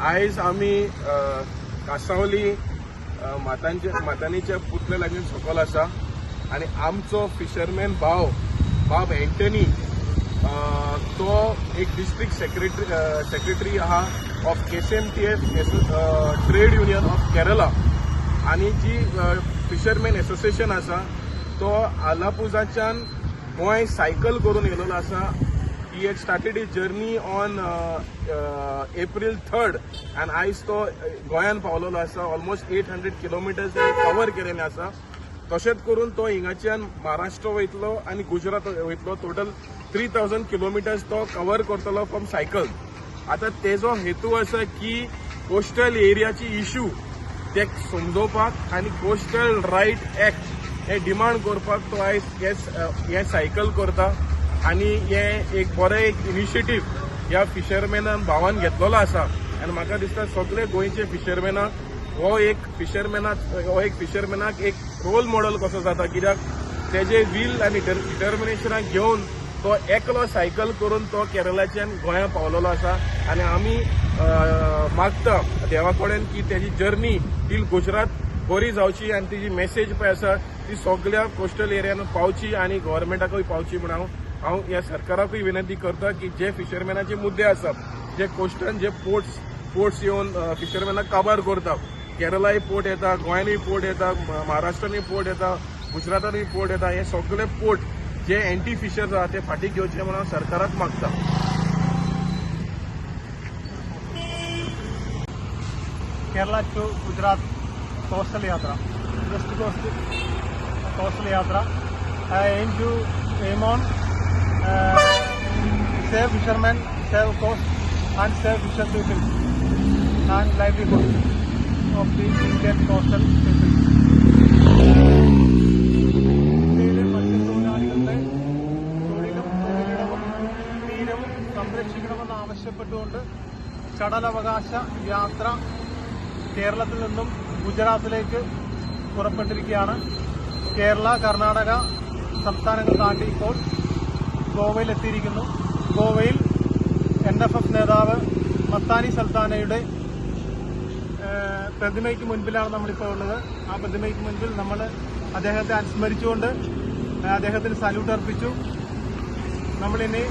आयज आमी कासावली मातानीच्या पुतळे लागीं सकयल आसा आनी आमचो फिशरमॅन बाब एंटनी तो एक डिस्ट्रिक्ट सेक्रेटरी आहा of KCMTF trade union of Kerala आनी जी फिशरमॅन एसोसिएशन आसा तो आलापुजाच्यान गोंय सायकल करून येयलेलो आसा. He had started his journey on April 3rd and आयज तो गोंयान पावलेलो आसा. ऑलमोस्ट 800 किलोमिटर्स कवर केलेले आसा. तशेंच करून तो हिंगाच्यान महाराष्ट्र वयतलो आनी गुजरात वयतलो. टोटल 3000 किलोमिटर्स तो कवर करतलो फ्रॉम सायकल. आता तेजो हेतू आसा की कोस्टल एरियाची इश्यू ते समजोवपाक आनी कोस्टल रायट एक्ट हे डिमांड करपाक तो आयज हे सायकल करता. आनी हे एक बरें एक इनिशिएटीव ह्या फिशरमॅनान भावान घेतलेलो आसा आनी म्हाका दिसता सगळे गोंयचे फिशरमॅनाक हो एक फिशरमॅनाक एक रोल मॉडेल कसो जाता. कित्याक तेजे वील आनी डिटर्मिनेशनाक घेवन तो एकलो सायकल करून तो केरळाच्यान गोंया पावलेलो आसा आनी आमी मागता देवा कडेन की तेजी जर्नी टील गुजरात बरी जावची आनी तेजी मेसेज पळय आसा ती सगळ्या कोस्टल एरियान पावची आनी गव्हर्मेंटाकूय पावची म्हणून हांव ह्या सरकाराकूय विनंती करता की जे फिशरमॅनाचे मुद्दे आसात जे कोस्टान जे पोर्ट्स येवन फिशरमॅनाक काबार करता. केरळाय पोर्ट येता, गोंयानूय पोर्ट येता, महाराष्ट्रानूय पोर्ट येता, गुजरातानूय पोर्ट येता. हे सगळे पोर्ट जे एंटी फिशर्स आहात ते फाटी घेवचे म्हणून सरकाराक मागता. Kerala to Gujarat coastal yatra, west coast coastal yatra. I aim on save fishermen, save coast and save fisher people and livelihood of the Indian coastal people. ഇന്ത്യയിലെ മത്സ്യത്തൊഴിലാളികളുടെ തൊഴിലും തൊഴിലിടവും തീരവും സംരക്ഷിക്കണമെന്ന് ആവശ്യപ്പെട്ടുകൊണ്ട് കടലവകാശ യാത്ര കേരളത്തിൽ നിന്നും ഗുജറാത്തിലേക്ക് പുറപ്പെട്ടിരിക്കുകയാണ്. കേരള, കർണാടക സംസ്ഥാനങ്ങൾ താണ്ടി ഇപ്പോൾ ഗോവയിലെത്തിയിരിക്കുന്നു. ഗോവയിൽ NFF നേതാവ് മത്താനി സൽത്താനയുടെ പ്രതിമയ്ക്ക് മുൻപിലാണ് നമ്മളിപ്പോൾ ഉള്ളത്. ആ പ്രതിമയ്ക്ക് മുൻപിൽ നമ്മൾ അദ്ദേഹത്തെ അനുസ്മരിച്ചുകൊണ്ട് അദ്ദേഹത്തിന് സല്യൂട്ട് അർപ്പിച്ചു. നമ്മളിനി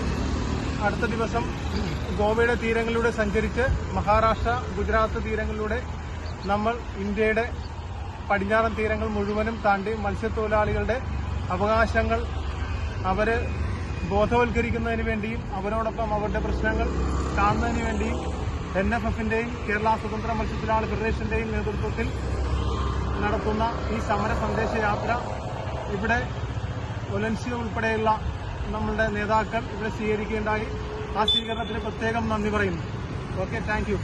അടുത്ത ദിവസം ഗോവയുടെ തീരങ്ങളിലൂടെ സഞ്ചരിച്ച് മഹാരാഷ്ട്ര, ഗുജറാത്ത് തീരങ്ങളിലൂടെ നമ്മൾ ഇന്ത്യയുടെ പടിഞ്ഞാറൻ തീരങ്ങൾ മുഴുവനും താണ്ടി മത്സ്യത്തൊഴിലാളികളുടെ അവകാശങ്ങൾ അവരെ ബോധവൽക്കരിക്കുന്നതിന് വേണ്ടിയും അവരോടൊപ്പം അവരുടെ പ്രശ്നങ്ങൾ കാണുന്നതിന് വേണ്ടിയും NFFന്റെയും കേരള സ്വതന്ത്ര മത്സ്യത്തൊഴിലാളി ഫെഡറേഷന്റെയും നേതൃത്വത്തിൽ നടത്തുന്ന ഈ സമര സന്ദേശ യാത്ര ഇവിടെ ഒലൻസിയ ഉൾപ്പെടെയുള്ള നമ്മളുടെ നേതാക്കൾ ഇവിടെ സ്വീകരിക്കുകയുണ്ടായി. ആ സ്വീകരണത്തിന് പ്രത്യേകം നന്ദി പറയുന്നു. Okay, thank you.